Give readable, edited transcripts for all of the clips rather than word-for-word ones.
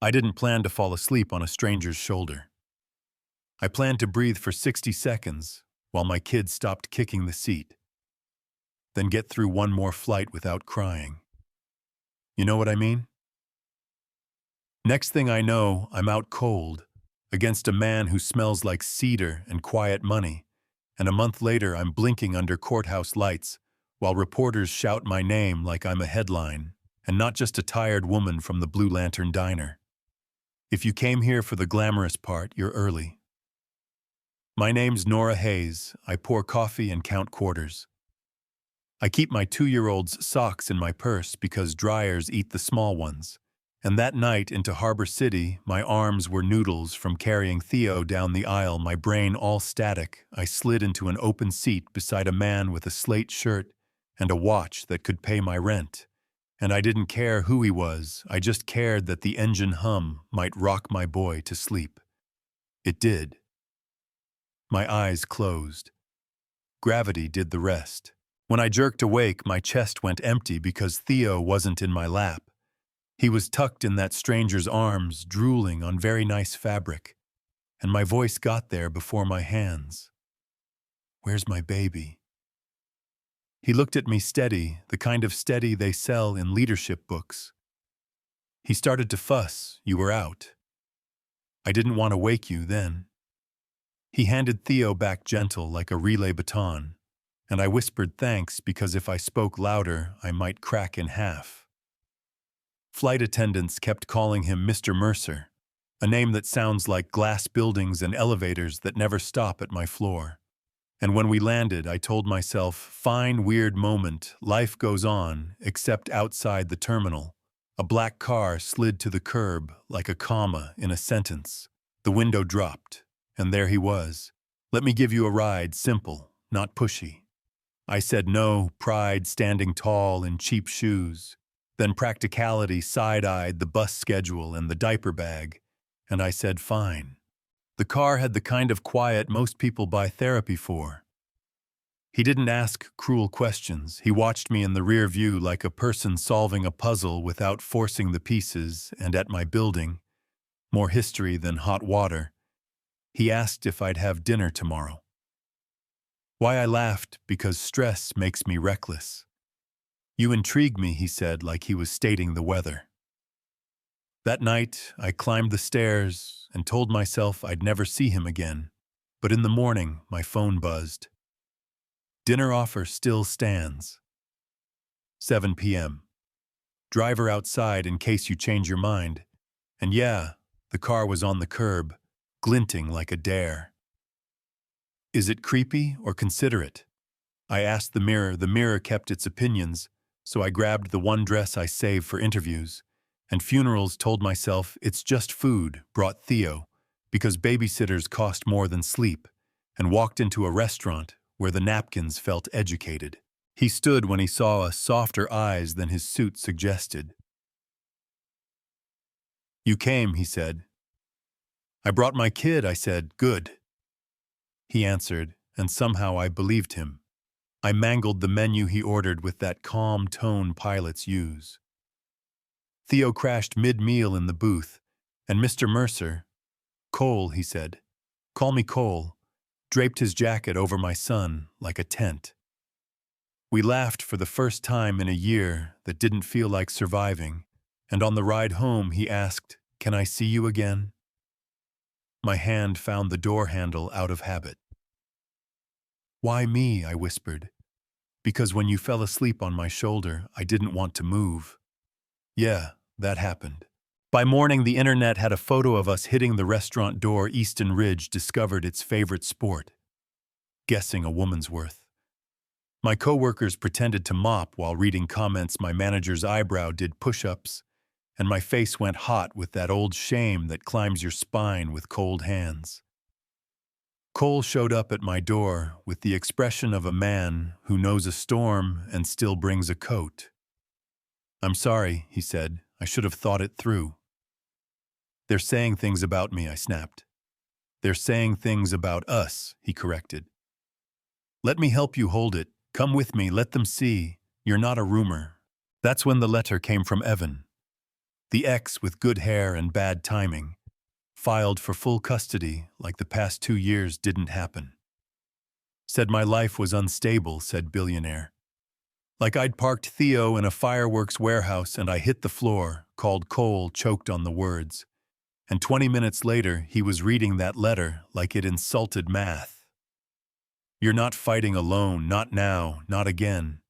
I didn't plan to fall asleep on a stranger's shoulder. I planned to breathe for 60 seconds while my kids stopped kicking the seat, then get through one more flight without crying. You know what I mean? Next thing I know, I'm out cold, against a man who smells like cedar and quiet money, and a month later I'm blinking under courthouse lights while reporters shout my name like I'm a headline, and not just a tired woman from the Blue Lantern Diner. If you came here for the glamorous part, you're early. My name's Nora Hayes. I pour coffee and count quarters. I keep my 2-year-old's socks in my purse because dryers eat the small ones. And that night into Harbor City, my arms were noodles from carrying Theo down the aisle, my brain all static. I slid into an open seat beside a man with a slate shirt and a watch that could pay my rent. And I didn't care who he was, I just cared that the engine hum might rock my boy to sleep. It did. My eyes closed. Gravity did the rest. When I jerked awake, my chest went empty because Theo wasn't in my lap. He was tucked in that stranger's arms, drooling on very nice fabric, and my voice got there before my hands. "Where's my baby?" He looked at me steady, the kind of steady they sell in leadership books. He started to fuss. "You were out." "I didn't want to wake you then." He handed Theo back gentle like a relay baton, and I whispered thanks because if I spoke louder, I might crack in half. Flight attendants kept calling him Mr. Mercer, a name that sounds like glass buildings and elevators that never stop at my floor. And when we landed, I told myself, fine, weird moment, life goes on, except outside the terminal. A black car slid to the curb like a comma in a sentence. The window dropped, and there he was. "Let me give you a ride, simple, not pushy." I said no, pride standing tall in cheap shoes. Then practicality side-eyed the bus schedule and the diaper bag, and I said fine. The car had the kind of quiet most people buy therapy for. He didn't ask cruel questions. He watched me in the rear view like a person solving a puzzle without forcing the pieces, and at my building, more history than hot water, he asked if I'd have dinner tomorrow. Why I laughed, because stress makes me reckless. "You intrigue me," he said, like he was stating the weather. That night, I climbed the stairs and told myself I'd never see him again. But in the morning, my phone buzzed. "Dinner offer still stands. 7 p.m. Driver outside in case you change your mind." And yeah, the car was on the curb, glinting like a dare. Is it creepy or considerate? I asked the mirror. The mirror kept its opinions, so I grabbed the one dress I saved for interviews. And funerals told myself it's just food, brought Theo, because babysitters cost more than sleep, and walked into a restaurant where the napkins felt educated. He stood when he saw us, softer eyes than his suit suggested. "You came," he said. "I brought my kid," I said. "Good." He answered, and somehow I believed him. I mangled the menu he ordered with that calm tone pilots use. Theo crashed mid-meal in the booth, and Mr. Mercer, "Cole," he said, "call me Cole," draped his jacket over my son like a tent. We laughed for the first time in a year that didn't feel like surviving, and on the ride home he asked, "Can I see you again?" My hand found the door handle out of habit. "Why me?" I whispered. "Because when you fell asleep on my shoulder, I didn't want to move." Yeah, that happened. By morning, the internet had a photo of us hitting the restaurant door. Easton Ridge discovered its favorite sport: guessing a woman's worth. My coworkers pretended to mop while reading comments. My manager's eyebrow did push-ups, and my face went hot with that old shame that climbs your spine with cold hands. Cole showed up at my door with the expression of a man who knows a storm and still brings a coat. "I'm sorry," he said. "I should have thought it through." "They're saying things about me," I snapped. "They're saying things about us," he corrected. "Let me help you hold it. Come with me, let them see. You're not a rumor." That's when the letter came from Evan. The ex with good hair and bad timing filed for full custody like the past 2 years didn't happen. Said my life was unstable, said Billionaire. Like I'd parked Theo in a fireworks warehouse and I hit the floor, called Cole, choked on the words. And 20 minutes later, he was reading that letter like it insulted math. You're not fighting alone, not now, not again.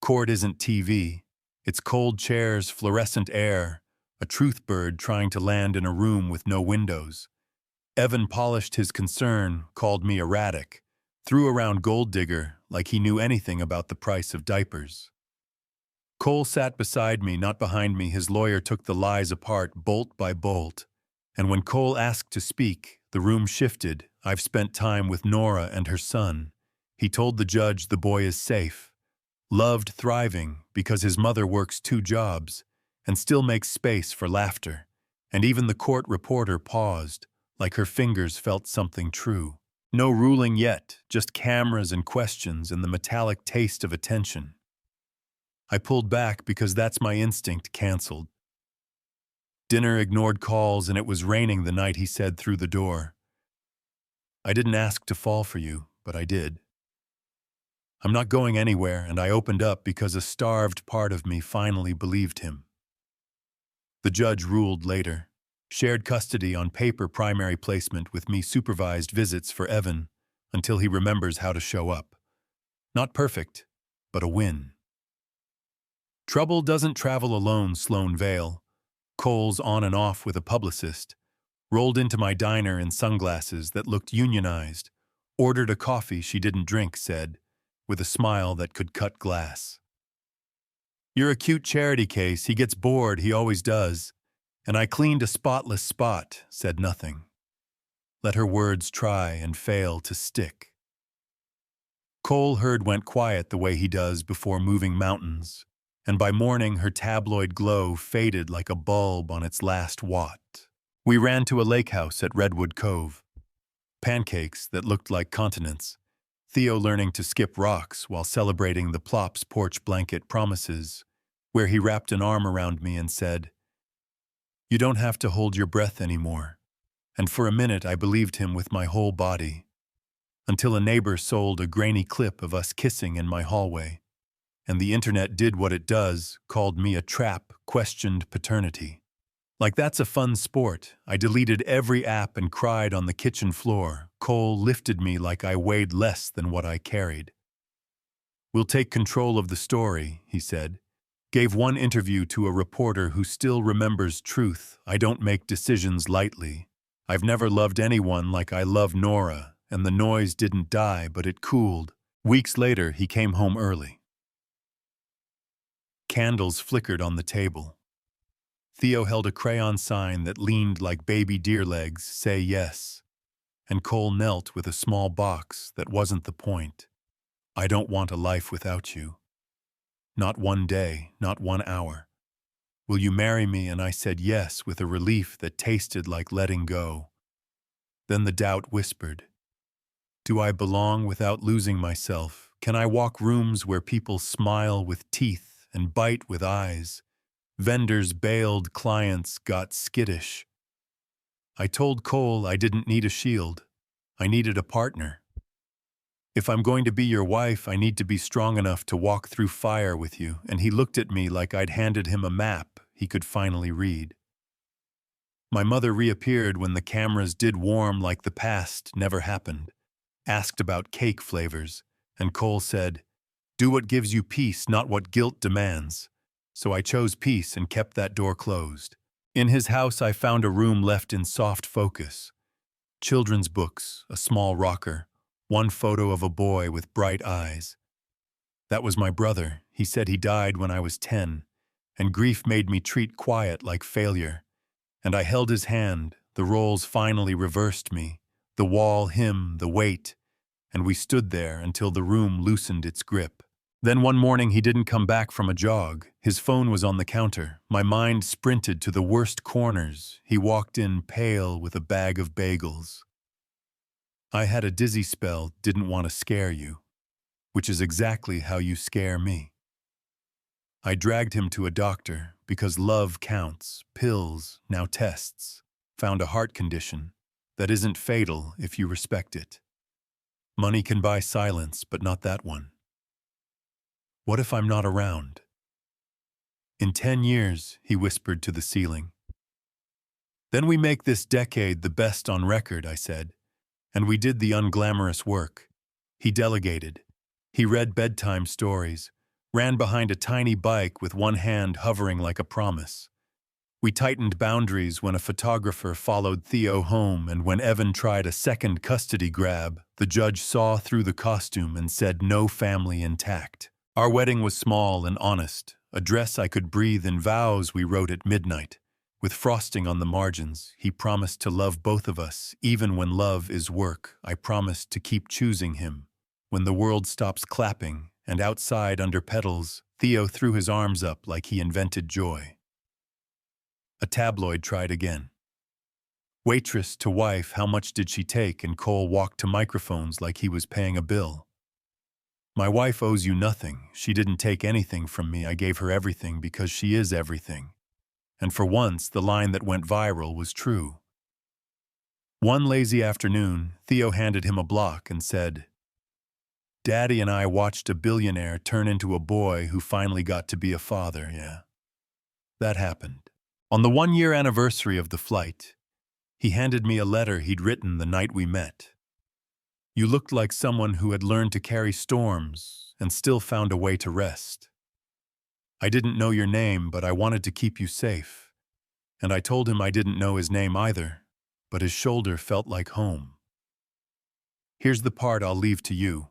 Court isn't TV. It's cold chairs, fluorescent air, a truth bird trying to land in a room with no windows. Evan polished his concern, called me erratic, threw around gold digger like he knew anything about the price of diapers. Cole sat beside me, not behind me. His lawyer took the lies apart, bolt by bolt. And when Cole asked to speak, the room shifted. I've spent time with Nora and her son. He told the judge the boy is safe. Loved, thriving, because his mother works 2 jobs and still makes space for laughter. And even the court reporter paused, like her fingers felt something true. No ruling yet, just cameras and questions and the metallic taste of attention. I pulled back because that's my instinct, canceled. Dinner ignored calls and it was raining the night he said through the door. I didn't ask to fall for you, but I did. I'm not going anywhere, and I opened up because a starved part of me finally believed him. The judge ruled later. Shared custody on paper, primary placement with me, supervised visits for Evan until he remembers how to show up. Not perfect, but a win. Trouble doesn't travel alone, Sloan Vale. Cole's on and off with a publicist. Rolled into my diner in sunglasses that looked unionized. Ordered a coffee she didn't drink, said, with a smile that could cut glass. You're a cute charity case. He gets bored, he always does. And I cleaned a spotless spot, said nothing. Let her words try and fail to stick. Cole Hurd went quiet the way he does before moving mountains, and by morning her tabloid glow faded like a bulb on its last watt. We ran to a lake house at Redwood Cove. Pancakes that looked like continents. Theo learning to skip rocks while celebrating the Plop's porch blanket promises, where he wrapped an arm around me and said, "You don't have to hold your breath anymore." And for a minute I believed him with my whole body, until a neighbor sold a grainy clip of us kissing in my hallway, and the internet did what it does, called me a trap, questioned paternity. Like that's a fun sport. I deleted every app and cried on the kitchen floor. Cole lifted me like I weighed less than what I carried. "We'll take control of the story," he said. Gave one interview to a reporter who still remembers truth. I don't make decisions lightly. I've never loved anyone like I love Nora, and the noise didn't die, but it cooled. Weeks later, he came home early. Candles flickered on the table. Theo held a crayon sign that leaned like baby deer legs, "Say yes." And Cole knelt with a small box that wasn't the point. "I don't want a life without you. Not one day, not 1 hour. Will you marry me?" And I said yes with a relief that tasted like letting go. Then the doubt whispered, "Do I belong without losing myself? Can I walk rooms where people smile with teeth and bite with eyes? Vendors bailed, clients got skittish." I told Cole I didn't need a shield. I needed a partner. "If I'm going to be your wife, I need to be strong enough to walk through fire with you." And he looked at me like I'd handed him a map he could finally read. My mother reappeared when the cameras did warm like the past never happened. Asked about cake flavors, and Cole said, "Do what gives you peace, not what guilt demands." So I chose peace and kept that door closed. In his house, I found a room left in soft focus. Children's books, a small rocker, one photo of a boy with bright eyes. That was my brother. He said he died when I was 10, and grief made me treat quiet like failure. And I held his hand. The roles finally reversed me. The wall, him, the weight. And we stood there until the room loosened its grip. Then one morning he didn't come back from a jog. His phone was on the counter. My mind sprinted to the worst corners. He walked in pale with a bag of bagels. "I had a dizzy spell, didn't want to scare you," which is exactly how you scare me. I dragged him to a doctor because love counts, pills, now tests. Found a heart condition that isn't fatal if you respect it. Money can buy silence, but not that one. What if I'm not around? In 10 years, he whispered to the ceiling. Then we make this decade the best on record, I said. And we did the unglamorous work. He delegated. He read bedtime stories, ran behind a tiny bike with one hand hovering like a promise. We tightened boundaries when a photographer followed Theo home, and when Evan tried a second custody grab, the judge saw through the costume and said no family intact. Our wedding was small and honest, a dress I could breathe in, vows we wrote at midnight. With frosting on the margins, he promised to love both of us, even when love is work. I promised to keep choosing him. When the world stops clapping, and outside under petals, Theo threw his arms up like he invented joy. A tabloid tried again. Waitress to wife, how much did she take? And Cole walked to microphones like he was paying a bill. My wife owes you nothing. She didn't take anything from me. I gave her everything because she is everything. And for once, the line that went viral was true. One lazy afternoon, Theo handed him a block and said, "Daddy and I watched a billionaire turn into a boy who finally got to be a father, yeah." That happened. On the 1-year anniversary of the flight, he handed me a letter he'd written the night we met. You looked like someone who had learned to carry storms and still found a way to rest. I didn't know your name, but I wanted to keep you safe. And I told him I didn't know his name either, but his shoulder felt like home. Here's the part I'll leave to you.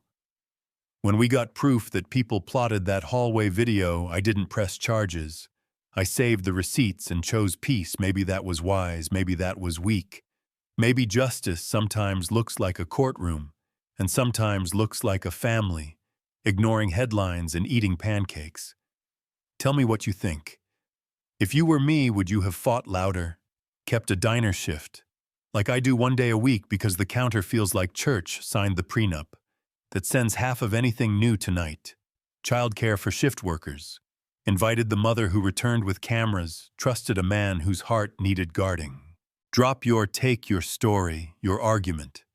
When we got proof that people plotted that hallway video, I didn't press charges. I saved the receipts and chose peace. Maybe that was wise, maybe that was weak. Maybe justice sometimes looks like a courtroom, and sometimes looks like a family, ignoring headlines and eating pancakes. Tell me what you think. If you were me, would you have fought louder, kept a diner shift, like I do 1 day a week because the counter feels like church, signed the prenup, that sends half of anything new tonight, childcare for shift workers, invited the mother who returned with cameras, trusted a man whose heart needed guarding? Drop your take, your story, your argument.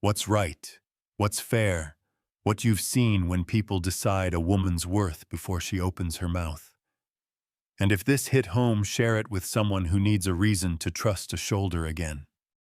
What's right? What's fair? What you've seen when people decide a woman's worth before she opens her mouth. And if this hit home, share it with someone who needs a reason to trust a shoulder again.